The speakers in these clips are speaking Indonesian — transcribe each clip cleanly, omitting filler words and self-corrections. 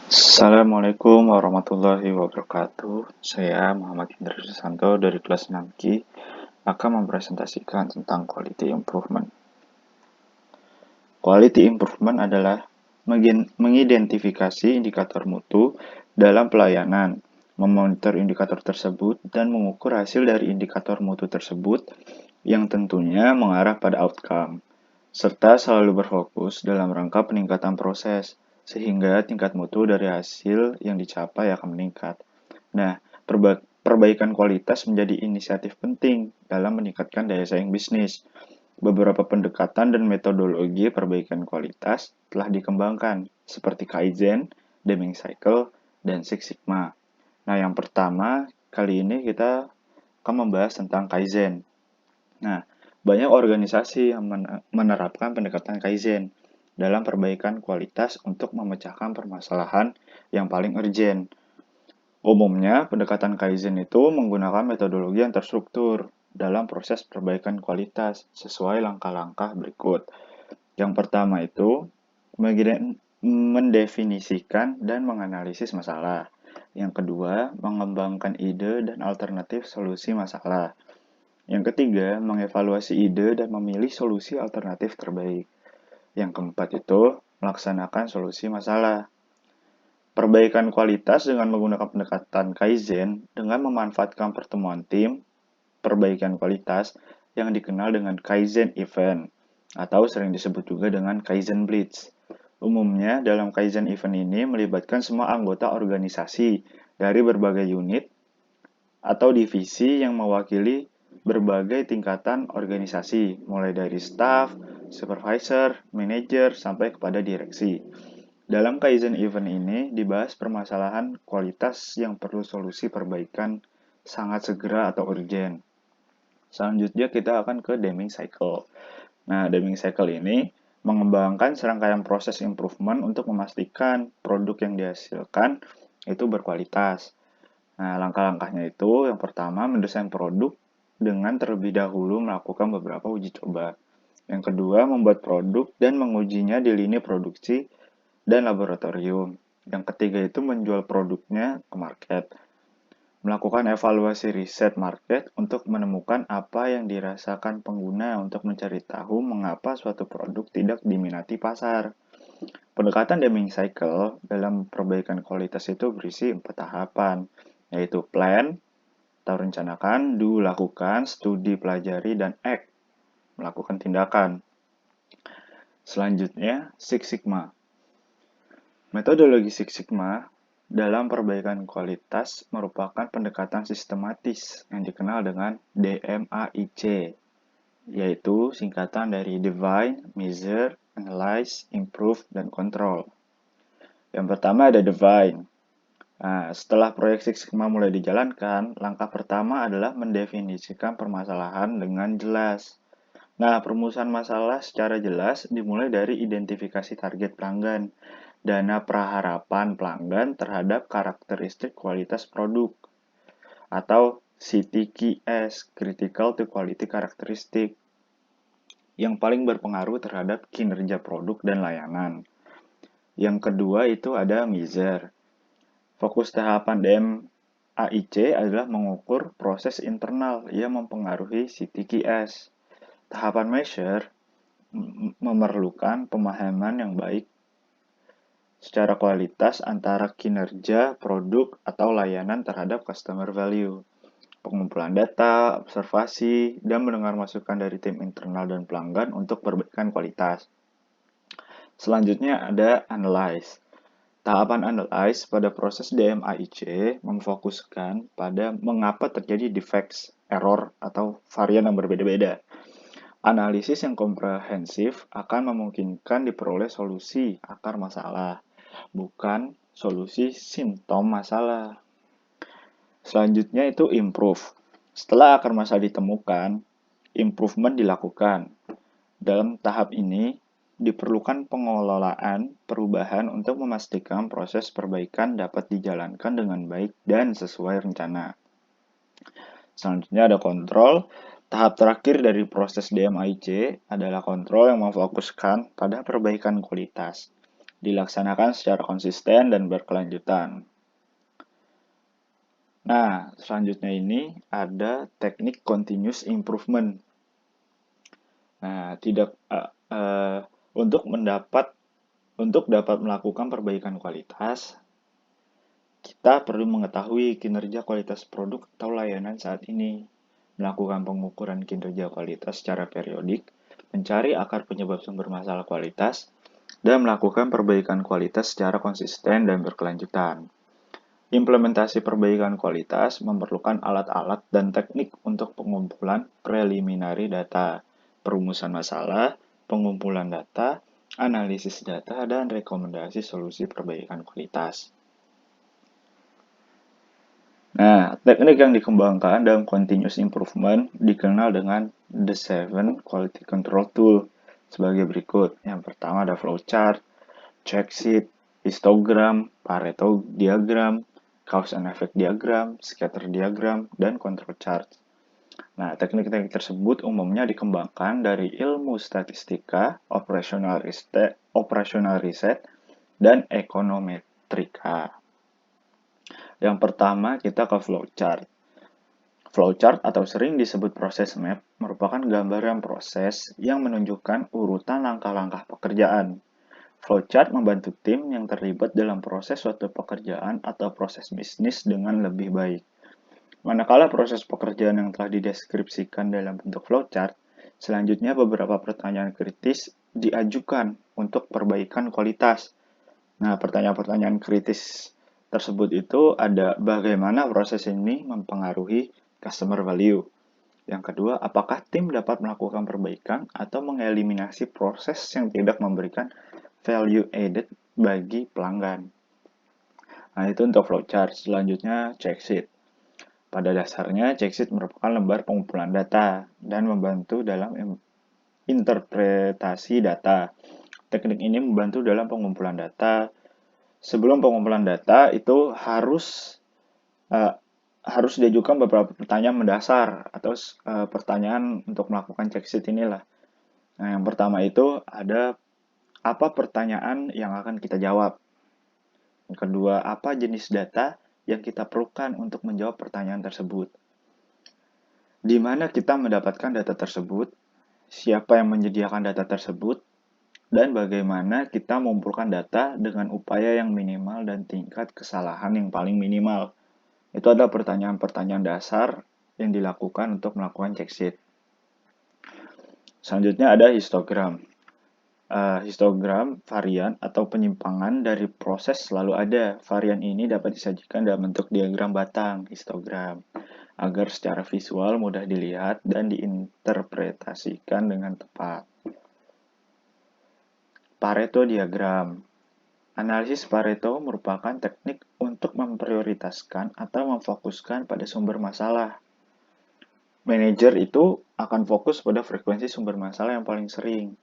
Assalamualaikum warahmatullahi wabarakatuh. Saya Muhammad Indra Susanto dari kelas 6Q akan mempresentasikan tentang quality improvement. Quality improvement adalah mengidentifikasi indikator mutu dalam pelayanan, memonitor indikator tersebut, dan mengukur hasil dari indikator mutu tersebut yang tentunya mengarah pada outcome, serta selalu berfokus dalam rangka peningkatan proses, sehingga tingkat mutu dari hasil yang dicapai akan meningkat. Nah, perbaikan kualitas menjadi inisiatif penting dalam meningkatkan daya saing bisnis. Beberapa pendekatan dan metodologi perbaikan kualitas telah dikembangkan, seperti Kaizen, Deming Cycle, dan Six Sigma. Nah, yang pertama, kali ini kita akan membahas tentang Kaizen. Nah, banyak organisasi yang menerapkan pendekatan Kaizen dalam perbaikan kualitas untuk memecahkan permasalahan yang paling urgent. Umumnya, pendekatan Kaizen itu menggunakan metodologi yang terstruktur dalam proses perbaikan kualitas sesuai langkah-langkah berikut. Yang pertama itu, mendefinisikan dan menganalisis masalah. Yang kedua, mengembangkan ide dan alternatif solusi masalah. Yang ketiga, mengevaluasi ide dan memilih solusi alternatif terbaik. Yang keempat itu, melaksanakan solusi masalah. Perbaikan kualitas dengan menggunakan pendekatan Kaizen dengan memanfaatkan pertemuan tim, perbaikan kualitas yang dikenal dengan Kaizen Event, atau sering disebut juga dengan Kaizen Blitz. Umumnya, dalam Kaizen Event ini melibatkan semua anggota organisasi dari berbagai unit atau divisi yang mewakili berbagai tingkatan organisasi, mulai dari staff, supervisor, manajer, sampai kepada direksi. Dalam Kaizen Event ini dibahas permasalahan kualitas yang perlu solusi perbaikan sangat segera atau urgent. Selanjutnya kita akan ke Deming Cycle. Nah, Deming Cycle ini mengembangkan serangkaian proses improvement untuk memastikan produk yang dihasilkan itu berkualitas. Nah, langkah-langkahnya itu yang pertama mendesain produk dengan terlebih dahulu melakukan beberapa uji coba. Yang kedua, membuat produk dan mengujinya di lini produksi dan laboratorium. Yang ketiga itu menjual produknya ke market. Melakukan evaluasi riset market untuk menemukan apa yang dirasakan pengguna untuk mencari tahu mengapa suatu produk tidak diminati pasar. Pendekatan Deming Cycle dalam perbaikan kualitas itu berisi 4 tahapan, yaitu plan, atau rencanakan, do, lakukan, studi, pelajari, dan act, melakukan tindakan. Selanjutnya, Six Sigma. Metodologi Six Sigma dalam perbaikan kualitas merupakan pendekatan sistematis yang dikenal dengan DMAIC, yaitu singkatan dari Define, Measure, Analyze, Improve, dan Control. Yang pertama ada Define. Nah, setelah proyek Six Sigma mulai dijalankan, langkah pertama adalah mendefinisikan permasalahan dengan jelas. Nah, perumusan masalah secara jelas dimulai dari identifikasi target pelanggan, dana praharapan pelanggan terhadap karakteristik kualitas produk, atau CTQS, Critical to Quality Characteristic, yang paling berpengaruh terhadap kinerja produk dan layanan. Yang kedua itu ada measure. Fokus tahapan DMAIC adalah mengukur proses internal yang mempengaruhi CTQS. Tahapan measure memerlukan pemahaman yang baik secara kualitas antara kinerja, produk, atau layanan terhadap customer value. Pengumpulan data, observasi, dan mendengar masukan dari tim internal dan pelanggan untuk perbaikan kualitas. Selanjutnya ada analyze. Tahapan analyze pada proses DMAIC memfokuskan pada mengapa terjadi defects, error, atau varian yang berbeda-beda. Analisis yang komprehensif akan memungkinkan diperoleh solusi akar masalah, bukan solusi simptom masalah. Selanjutnya itu improve. Setelah akar masalah ditemukan, improvement dilakukan. Dalam tahap ini, diperlukan pengelolaan perubahan untuk memastikan proses perbaikan dapat dijalankan dengan baik dan sesuai rencana. Selanjutnya ada kontrol. Tahap terakhir dari proses DMAIC adalah kontrol yang memfokuskan pada perbaikan kualitas. dilaksanakan secara konsisten dan berkelanjutan. Nah, selanjutnya ini ada teknik continuous improvement. Nah, untuk dapat melakukan perbaikan kualitas, kita perlu mengetahui kinerja kualitas produk atau layanan saat ini, melakukan pengukuran kinerja kualitas secara periodik, mencari akar penyebab sumber masalah kualitas, dan melakukan perbaikan kualitas secara konsisten dan berkelanjutan. Implementasi perbaikan kualitas memerlukan alat-alat dan teknik untuk pengumpulan preliminary data, perumusan masalah, pengumpulan data, analisis data, dan rekomendasi solusi perbaikan kualitas. Nah, teknik yang dikembangkan dalam continuous improvement dikenal dengan The Seven Quality Control Tool sebagai berikut. Yang pertama ada flowchart, check sheet, histogram, Pareto diagram, cause and effect diagram, scatter diagram, dan control chart. Nah, teknik-teknik tersebut umumnya dikembangkan dari ilmu statistika, operational research, dan ekonometrika. Yang pertama, kita ke flowchart. Flowchart atau sering disebut proses map merupakan gambaran proses yang menunjukkan urutan langkah-langkah pekerjaan. Flowchart membantu tim yang terlibat dalam proses suatu pekerjaan atau proses bisnis dengan lebih baik. Manakala proses pekerjaan yang telah dideskripsikan dalam bentuk flowchart, selanjutnya beberapa pertanyaan kritis diajukan untuk perbaikan kualitas. Nah, pertanyaan-pertanyaan kritis tersebut itu ada bagaimana proses ini mempengaruhi customer value. Yang kedua, apakah tim dapat melakukan perbaikan atau mengeliminasi proses yang tidak memberikan value added bagi pelanggan. Nah, itu untuk flowchart. Selanjutnya, check sheet. Pada dasarnya, check sheet merupakan lembar pengumpulan data dan membantu dalam interpretasi data. Teknik ini membantu dalam pengumpulan data. Sebelum pengumpulan data itu harus diajukan beberapa pertanyaan mendasar atau pertanyaan untuk melakukan check sheet inilah. Nah, yang pertama itu ada apa pertanyaan yang akan kita jawab. Yang kedua, apa jenis data yang kita perlukan untuk menjawab pertanyaan tersebut. Di mana kita mendapatkan data tersebut, siapa yang menyediakan data tersebut, dan bagaimana kita mengumpulkan data dengan upaya yang minimal dan tingkat kesalahan yang paling minimal. Itu adalah pertanyaan-pertanyaan dasar yang dilakukan untuk melakukan check sheet. Selanjutnya ada histogram. Histogram varian atau penyimpangan dari proses selalu ada. Varian ini dapat disajikan dalam bentuk diagram batang, histogram, agar secara visual mudah dilihat dan diinterpretasikan dengan tepat. Pareto diagram. Analisis Pareto merupakan teknik untuk memprioritaskan atau memfokuskan pada sumber masalah. Manajer itu akan fokus pada frekuensi sumber masalah yang paling sering.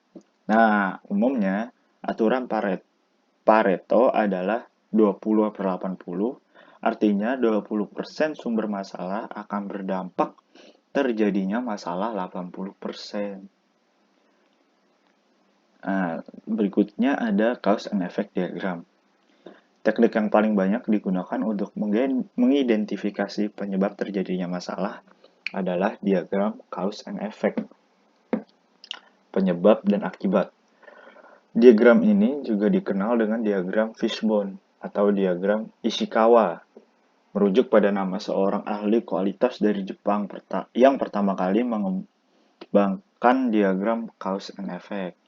Nah, umumnya aturan Pareto adalah 20/80, artinya 20% sumber masalah akan berdampak terjadinya masalah 80%. Nah, berikutnya ada cause and effect diagram. Teknik yang paling banyak digunakan untuk mengidentifikasi penyebab terjadinya masalah adalah diagram cause and effect. Penyebab dan akibat. Diagram ini juga dikenal dengan diagram fishbone atau diagram Ishikawa, merujuk pada nama seorang ahli kualitas dari Jepang yang pertama kali mengembangkan diagram cause and effect.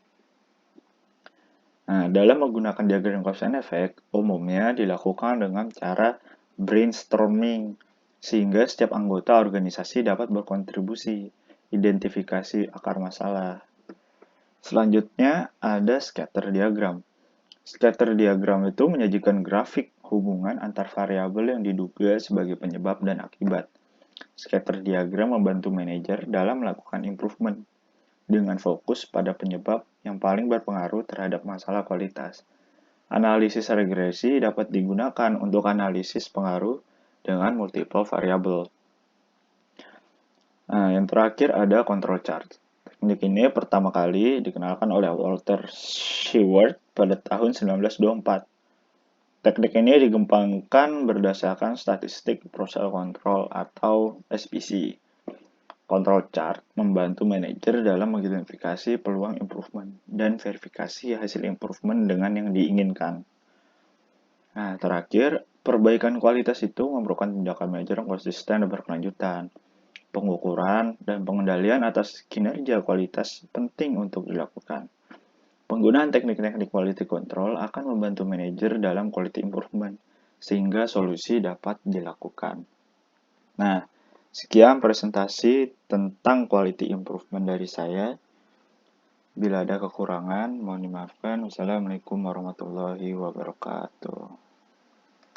Nah, dalam menggunakan diagram cause and effect, umumnya dilakukan dengan cara brainstorming, sehingga setiap anggota organisasi dapat berkontribusi, identifikasi akar masalah. Selanjutnya ada scatter diagram. Scatter diagram itu menyajikan grafik hubungan antar variabel yang diduga sebagai penyebab dan akibat. Scatter diagram membantu manajer dalam melakukan improvement dengan fokus pada penyebab yang paling berpengaruh terhadap masalah kualitas. Analisis regresi dapat digunakan untuk analisis pengaruh dengan multiple variabel. Nah, yang terakhir ada control chart. Teknik ini pertama kali dikenalkan oleh Walter Sheward pada tahun 1924. Teknik ini dikembangkan berdasarkan statistik process control atau SPC. Control chart membantu manajer dalam mengidentifikasi peluang improvement dan verifikasi hasil improvement dengan yang diinginkan. Nah, terakhir, perbaikan kualitas itu memerlukan tindakan manajer yang konsisten dan berkelanjutan. Pengukuran dan pengendalian atas kinerja kualitas penting untuk dilakukan. Penggunaan teknik-teknik quality control akan membantu manajer dalam quality improvement, sehingga solusi dapat dilakukan. Nah, sekian presentasi tentang quality improvement dari saya. Bila ada kekurangan, mohon dimaafkan. Wassalamualaikum warahmatullahi wabarakatuh.